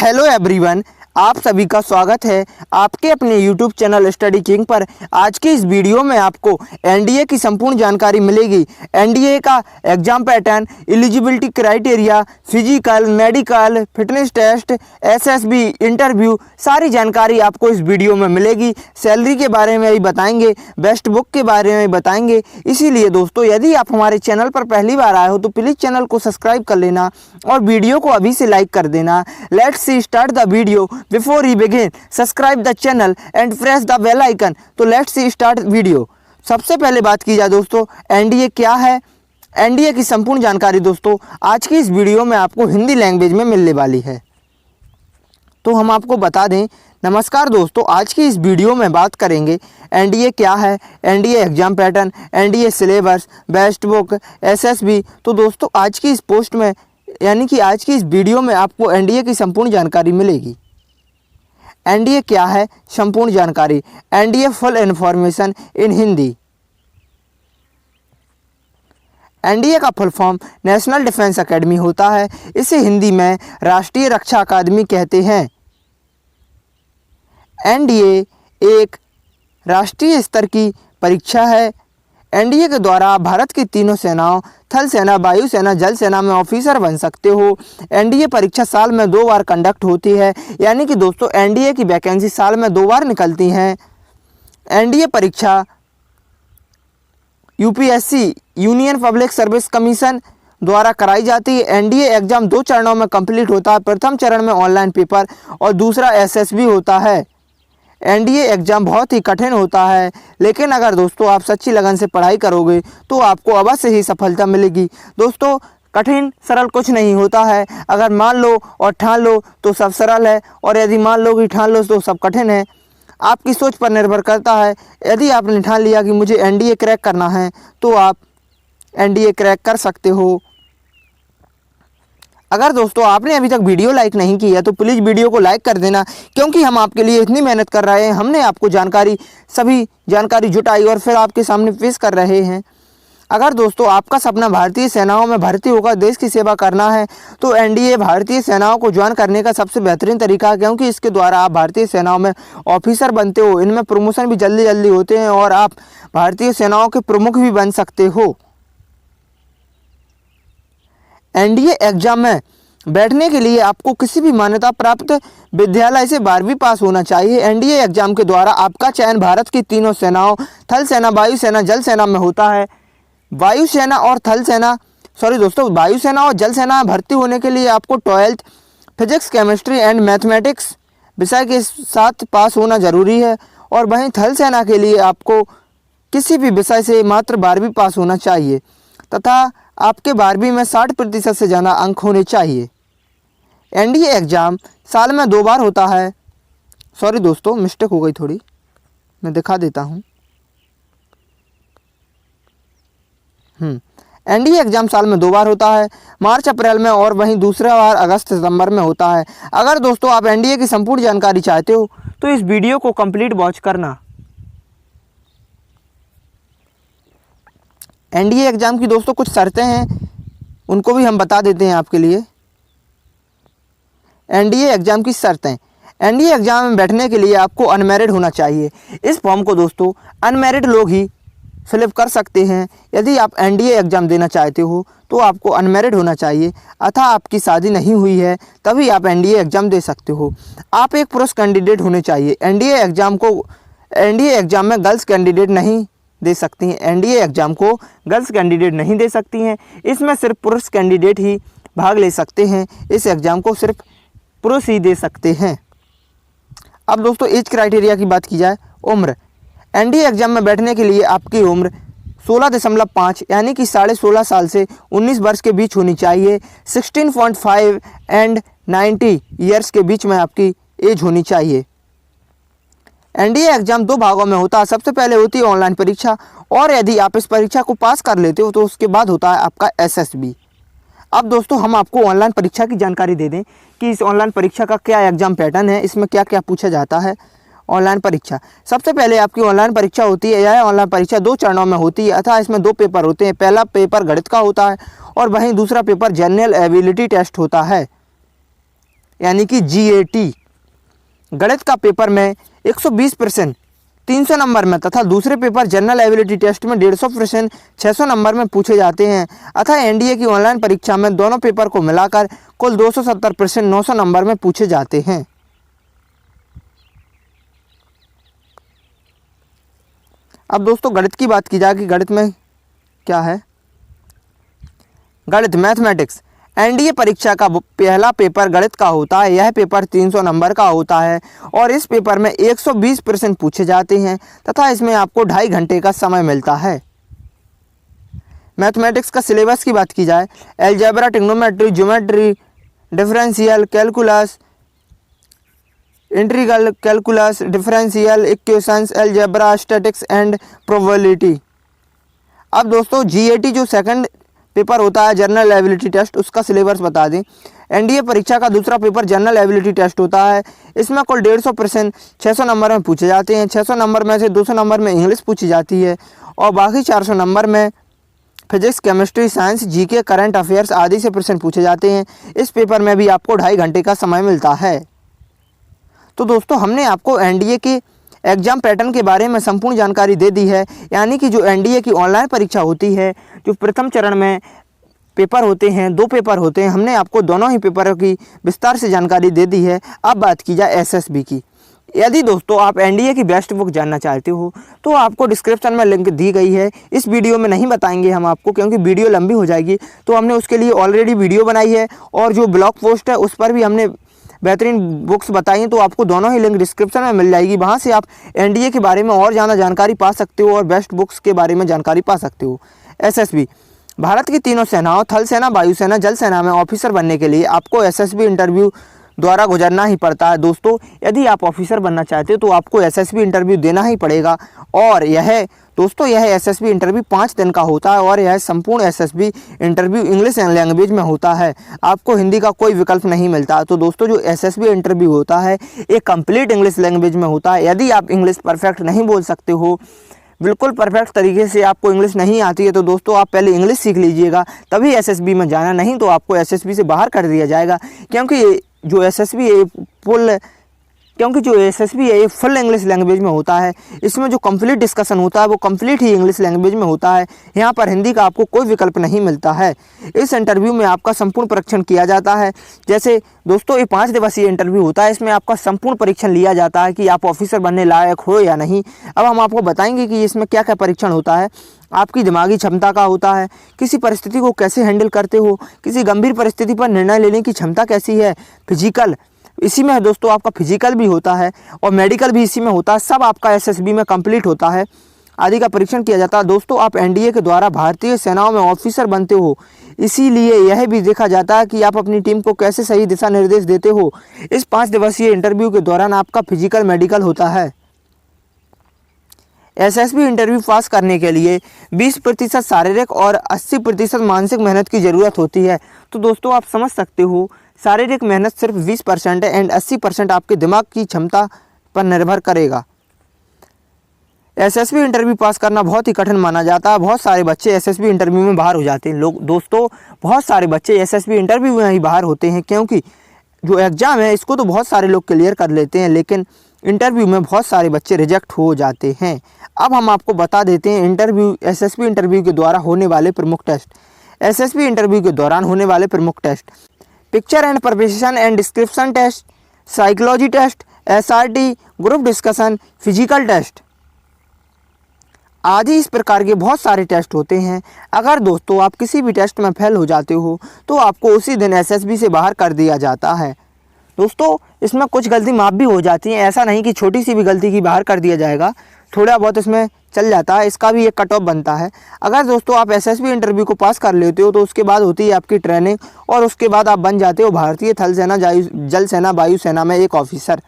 Hello everyone, आप सभी का स्वागत है आपके अपने YouTube चैनल स्टडी किंग पर। आज की इस वीडियो में आपको एनडीए की संपूर्ण जानकारी मिलेगी। एनडीए का exam pattern, eligibility criteria, physical, medical, fitness test, SSB, interview, सारी जानकारी आपको इस वीडियो में मिलेगी। सैलरी के बारे में भी बताएंगे, बेस्ट बुक के बारे में बताएंगे। इसीलिए दोस्तों, यदि आप हमारे चैनल पर पहली बार आए हो तो प्लीज़ चैनल को सब्सक्राइब कर लेना और वीडियो को अभी से लाइक कर देना। Let's see start the video. Before we begin, subscribe the channel and press the bell icon. तो let's see start वीडियो। सबसे पहले बात की जाए दोस्तों, एनडीए क्या है। एनडीए की संपूर्ण जानकारी दोस्तों आज की इस वीडियो में आपको हिंदी लैंग्वेज में मिलने वाली है। तो हम आपको बता दें, नमस्कार दोस्तों, आज की इस वीडियो में बात करेंगे एनडीए क्या है, NDA exam pattern, NDA syllabus, best book, SSB. तो दोस्तों आज की इस पोस्ट में यानी कि आज की इस वीडियो में आपको एनडीए की संपूर्ण जानकारी मिलेगी। एनडीए क्या है, संपूर्ण जानकारी। NDA full information in Hindi. NDA का full form National Defence Academy होता है। इसे हिंदी में राष्ट्रीय रक्षा अकादमी कहते हैं। एनडीए एक राष्ट्रीय स्तर की परीक्षा है। एनडीए के द्वारा आप भारत की तीनों सेनाओं, थल सेना, वायु सेना, जल सेना में ऑफिसर बन सकते हो। एनडीए परीक्षा साल में 2 बार कंडक्ट होती है, यानी कि दोस्तों एनडीए की वैकेंसी साल में 2 बार निकलती हैं। एनडीए परीक्षा UPSC, union public service commission द्वारा कराई जाती है। एनडीए एग्जाम 2 चरणों में कंप्लीट होता है। प्रथम चरण में ऑनलाइन पेपर और दूसरा एसएसबी होता है। एनडीए एग्ज़ाम बहुत ही कठिन होता है, लेकिन अगर दोस्तों आप सच्ची लगन से पढ़ाई करोगे तो आपको अवश्य ही सफलता मिलेगी। दोस्तों कठिन सरल कुछ नहीं होता है। अगर मान लो और ठान लो तो सब सरल है, और यदि मान लो कि ठान लो तो सब कठिन है। आपकी सोच पर निर्भर करता है। यदि आपने ठान लिया कि मुझे एनडीए क्रैक करना है तो आप एनडीए क्रैक कर सकते हो। अगर दोस्तों आपने अभी तक वीडियो लाइक नहीं की है तो प्लीज़ वीडियो को लाइक कर देना, क्योंकि हम आपके लिए इतनी मेहनत कर रहे हैं। हमने आपको सभी जानकारी जुटाई और फिर आपके सामने पेश कर रहे हैं। अगर दोस्तों आपका सपना भारतीय सेनाओं में भर्ती होकर देश की सेवा करना है तो एनडीए भारतीय सेनाओं को ज्वाइन करने का सबसे बेहतरीन तरीका है, क्योंकि इसके द्वारा आप भारतीय सेनाओं में ऑफिसर बनते हो। इनमें प्रमोशन भी जल्दी जल्दी होते हैं और आप भारतीय सेनाओं के प्रमुख भी बन सकते हो। एनडीए एग्जाम में बैठने के लिए आपको किसी भी मान्यता प्राप्त विद्यालय से 12वीं पास होना चाहिए। एनडीए एग्जाम के द्वारा आपका चयन भारत की तीनों सेनाओं, थल सेना, वायु सेना, जल सेना में होता है। वायु सेना और जल सेना में भर्ती होने के लिए आपको 12th physics, chemistry and mathematics विषय के साथ पास होना जरूरी है। और वहीं थल सेना के लिए आपको किसी भी विषय से मात्र 12वीं पास होना चाहिए तथा आपके 12वीं में 60% से ज़्यादा अंक होने चाहिए। एनडीए एग्ज़ाम साल में 2 बार होता है। सॉरी दोस्तों, मिस्टेक हो गई थोड़ी, मैं दिखा देता हूँ। एनडीए एग्ज़ाम साल में 2 बार होता है, मार्च अप्रैल में, और वहीं दूसरा बार अगस्त सितंबर में होता है। अगर दोस्तों आप एनडीए की संपूर्ण जानकारी चाहते हो तो इस वीडियो को कंप्लीट वॉच करना। एनडीए एग्ज़ाम की दोस्तों कुछ शर्तें हैं, उनको भी हम बता देते हैं आपके लिए। एनडीए एग्ज़ाम की शर्तें। एनडीए एग्ज़ाम में बैठने के लिए आपको अनमैरिड होना चाहिए। इस फॉर्म को दोस्तों अनमैरिड लोग ही फिलअप कर सकते हैं। यदि आप एनडीए एग्ज़ाम देना चाहते हो तो आपको अनमैरिड होना चाहिए, अतः आपकी शादी नहीं हुई है तभी आप एनडीए एग्ज़ाम दे सकते हो। आप एक पुरुष कैंडिडेट होने चाहिए। एनडीए एग्ज़ाम में गर्ल्स कैंडिडेट नहीं दे सकती हैं। एनडीए एग्ज़ाम को गर्ल्स कैंडिडेट नहीं दे सकती हैं। इसमें सिर्फ पुरुष कैंडिडेट ही भाग ले सकते हैं। इस एग्ज़ाम को सिर्फ पुरुष ही दे सकते हैं। अब दोस्तों एज क्राइटेरिया की बात की जाए, उम्र। एनडीए एग्ज़ाम में बैठने के लिए आपकी उम्र 16.5 यानी कि 16.5 साल से 19 वर्ष के बीच होनी चाहिए। 16.5 एंड 90 ईयर्स के बीच में आपकी एज होनी चाहिए। एनडीए एग्ज़ाम 2 भागों में होता है। सबसे पहले होती है ऑनलाइन परीक्षा, और यदि आप इस परीक्षा को पास कर लेते हो तो उसके बाद होता है आपका एसएसबी। अब दोस्तों हम आपको ऑनलाइन परीक्षा की जानकारी दे दें कि इस ऑनलाइन परीक्षा का क्या एग्ज़ाम पैटर्न है, इसमें क्या क्या पूछा जाता है। ऑनलाइन परीक्षा, सबसे पहले आपकी ऑनलाइन परीक्षा होती है। यह ऑनलाइन परीक्षा 2 चरणों में होती है, अतः इसमें 2 पेपर होते हैं। पहला पेपर गणित का होता है और वहीं दूसरा पेपर जनरल एबिलिटी टेस्ट होता है। यानी कि GAT गणित का पेपर में 120% 300 नंबर में तथा दूसरे पेपर जनरल एबिलिटी टेस्ट में 150% 600 नंबर में पूछे जाते हैं। अतः NDA की ऑनलाइन परीक्षा में दोनों पेपर को मिलाकर कुल 270% 900 नंबर में पूछे जाते हैं। अब दोस्तों गणित की बात की जाए कि गणित में क्या है। गणित मैथमेटिक्स NDA परीक्षा का पहला पेपर गणित का होता है। यह पेपर 300 नंबर का होता है और इस पेपर में 120% पूछे जाते हैं तथा इसमें आपको 2.5 घंटे का समय मिलता है। मैथमेटिक्स का सिलेबस की बात की जाए, algebra, trigonometry, geometry, differential calculus, integral calculus, differential equations, algebra, statics and probability. अब दोस्तों GAT जो सेकंड पेपर होता है जनरल एबिलिटी टेस्ट, उसका सिलेबस बता दें। NDA परीक्षा का दूसरा पेपर जनरल एबिलिटी टेस्ट होता है। इसमें कुल 150% 600 नंबर में पूछे जाते हैं। 600 नंबर में से 200 नंबर में इंग्लिश पूछी जाती है और बाकी 400 नंबर में physics, chemistry, science, GK, current affairs आदि से प्रश्न पूछे जाते हैं। इस पेपर में भी आपको 2.5 घंटे का समय मिलता है। तो दोस्तों हमने आपको NDA के एग्ज़ाम पैटर्न के बारे में संपूर्ण जानकारी दे दी है। यानी कि जो NDA की ऑनलाइन परीक्षा होती है, जो प्रथम चरण में पेपर होते हैं, 2 पेपर होते हैं, हमने आपको दोनों ही पेपरों की विस्तार से जानकारी दे दी है। अब बात की जाए SSB की। यदि दोस्तों आप NDA की बेस्ट बुक जानना चाहते हो तो आपको डिस्क्रिप्शन में लिंक दी गई है। इस वीडियो में नहीं बताएंगे हम आपको, क्योंकि वीडियो लंबी हो जाएगी, तो हमने उसके लिए ऑलरेडी वीडियो बनाई है और जो ब्लॉग पोस्ट है उस पर भी हमने बेहतरीन बुक्स बताई हैं। तो आपको दोनों ही लिंक डिस्क्रिप्शन में मिल जाएगी। वहाँ से आप NDA के बारे में और ज़्यादा जानकारी पा सकते हो और बेस्ट बुक्स के बारे में जानकारी पा सकते हो। SSB भारत की तीनों सेनाओं थल सेना, वायुसेना, जल सेना में ऑफिसर बनने के लिए आपको SSB इंटरव्यू द्वारा गुजरना ही पड़ता है। दोस्तों यदि आप ऑफिसर बनना चाहते हो तो आपको SSB इंटरव्यू देना ही पड़ेगा। और यह SSB इंटरव्यू 5 दिन का होता है और यह संपूर्ण SSB इंटरव्यू इंग्लिश लैंग्वेज में होता है। आपको हिंदी का कोई विकल्प नहीं मिलता। तो दोस्तों जो SSB इंटरव्यू होता है ये कंप्लीट इंग्लिश लैंग्वेज में होता है। यदि आप इंग्लिश परफेक्ट नहीं बोल सकते हो, बिल्कुल परफेक्ट तरीके से आपको इंग्लिश नहीं आती है, तो दोस्तों आप पहले इंग्लिश सीख लीजिएगा, तभी SSB में जाना, नहीं तो आपको SSB से बाहर कर दिया जाएगा। क्योंकि जो SSB है ये फुल इंग्लिश लैंग्वेज में होता है। इसमें जो कंप्लीट डिस्कशन होता है वो कंप्लीट ही इंग्लिश लैंग्वेज में होता है। यहाँ पर हिंदी का आपको कोई विकल्प नहीं मिलता है। इस इंटरव्यू में आपका संपूर्ण परीक्षण किया जाता है। जैसे दोस्तों ये 5 दिवसीय इंटरव्यू होता है, इसमें आपका संपूर्ण परीक्षण लिया जाता है कि आप ऑफिसर बनने लायक हो या नहीं। अब हम आपको बताएंगे कि इसमें क्या क्या परीक्षण होता है। आपकी दिमागी क्षमता का होता है, किसी परिस्थिति को कैसे हैंडल करते हो, किसी गंभीर परिस्थिति पर निर्णय लेने की क्षमता कैसी है, फिजिकल, इसी में दोस्तों आपका फिजिकल भी होता है और मेडिकल भी इसी में होता है। सब आपका SSB में कंप्लीट होता है, आदि का परीक्षण किया जाता है। दोस्तों आप NDA के द्वारा भारतीय सेनाओं में ऑफिसर बनते हो, इसीलिए यह भी देखा जाता है कि आप अपनी टीम को कैसे सही दिशा निर्देश देते हो। इस 5 दिवसीय इंटरव्यू के दौरान आपका फिजिकल, मेडिकल होता है। SSB इंटरव्यू पास करने के लिए 20% शारीरिक और 80% मानसिक मेहनत की ज़रूरत होती है। तो दोस्तों आप समझ सकते हो शारीरिक मेहनत सिर्फ 20% है एंड 80% आपके दिमाग की क्षमता पर निर्भर करेगा। SSB इंटरव्यू पास करना बहुत ही कठिन माना जाता है। बहुत सारे बच्चे SSB इंटरव्यू में बाहर हो जाते हैं। दोस्तों बहुत सारे बच्चे SSB इंटरव्यू में ही बाहर होते हैं, क्योंकि जो एग्ज़ाम है इसको तो बहुत सारे लोग क्लियर कर लेते हैं, लेकिन इंटरव्यू में बहुत सारे बच्चे रिजेक्ट हो जाते हैं। अब हम आपको बता देते हैं SSB इंटरव्यू के द्वारा होने वाले प्रमुख टेस्ट। SSB इंटरव्यू के दौरान होने वाले प्रमुख test: picture and preparation and description test, psychology test, SRT, group discussion, physical test आदि इस प्रकार के बहुत सारे टेस्ट होते हैं। अगर दोस्तों आप किसी भी टेस्ट में फेल हो जाते हो तो आपको उसी दिन SSB से बाहर कर दिया जाता है। दोस्तों इसमें कुछ गलती माफ़ भी हो जाती है, ऐसा नहीं कि छोटी सी भी गलती की बाहर कर दिया जाएगा, थोड़ा बहुत इसमें चल जाता है, इसका भी एक कट ऑफ बनता है। अगर दोस्तों आप SSB इंटरव्यू को पास कर लेते हो तो उसके बाद होती है आपकी ट्रेनिंग और उसके बाद आप बन जाते हो भारतीय थल सेना, जल सेना, वायु सेना में एक ऑफिसर।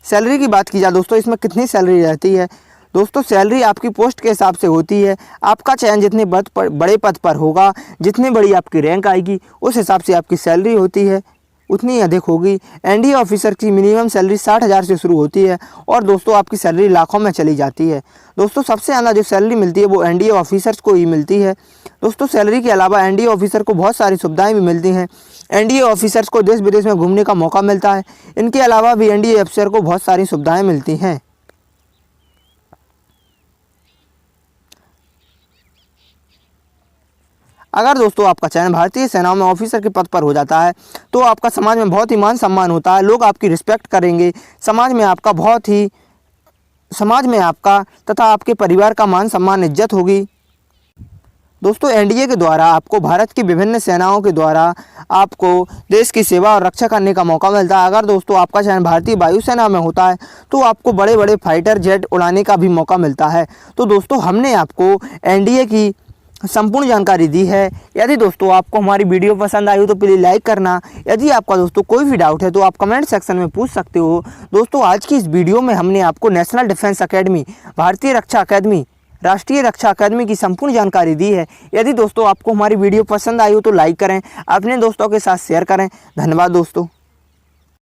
सैलरी की बात की जाए दोस्तों, इसमें कितनी सैलरी रहती है? दोस्तों सैलरी आपकी पोस्ट के हिसाब से होती है। आपका चयन जितने बड़े पद पर होगा, जितनी बड़ी आपकी रैंक आएगी, उस हिसाब से आपकी सैलरी होती है। उतनी अधिक होगी। एनडीए ऑफिसर की मिनिमम सैलरी 60,000 से शुरू होती है और दोस्तों आपकी सैलरी लाखों में चली जाती है। दोस्तों सबसे ज़्यादा जो सैलरी मिलती है वो एनडीए ऑफिसर्स को ही मिलती है। दोस्तों सैलरी के अलावा एनडीए ऑफिसर को बहुत सारी सुविधाएं भी मिलती हैं। एनडीए ऑफिसर्स को देश विदेश में घूमने का मौका मिलता है। इनके अलावा भी एनडीए अफसर को बहुत सारी सुविधाएँ मिलती हैं। अगर दोस्तों आपका चयन भारतीय सेना में ऑफिसर के पद पर हो जाता है तो आपका समाज में बहुत ही मान सम्मान होता है। लोग आपकी रिस्पेक्ट करेंगे। समाज में आपका तथा आपके परिवार का मान सम्मान इज्जत होगी। दोस्तों एनडीए के द्वारा आपको भारत की विभिन्न सेनाओं के द्वारा आपको देश की सेवा और रक्षा करने का मौका मिलता है। अगर दोस्तों आपका चयन भारतीय वायुसेना में होता है तो आपको बड़े बड़े फाइटर जेट उड़ाने का भी मौका मिलता है। तो दोस्तों हमने आपको एनडीए की संपूर्ण जानकारी दी है। यदि दोस्तों आपको हमारी वीडियो पसंद आई हो तो प्लीज़ लाइक करना। यदि आपका दोस्तों कोई भी डाउट है तो आप कमेंट सेक्शन में पूछ सकते हो। दोस्तों आज की इस वीडियो में हमने आपको नेशनल डिफेंस एकेडमी, भारतीय रक्षा अकादमी, राष्ट्रीय रक्षा अकादमी की संपूर्ण जानकारी दी है। यदि दोस्तों आपको हमारी वीडियो पसंद आई हो तो लाइक करें, अपने दोस्तों के साथ शेयर करें। धन्यवाद दोस्तों।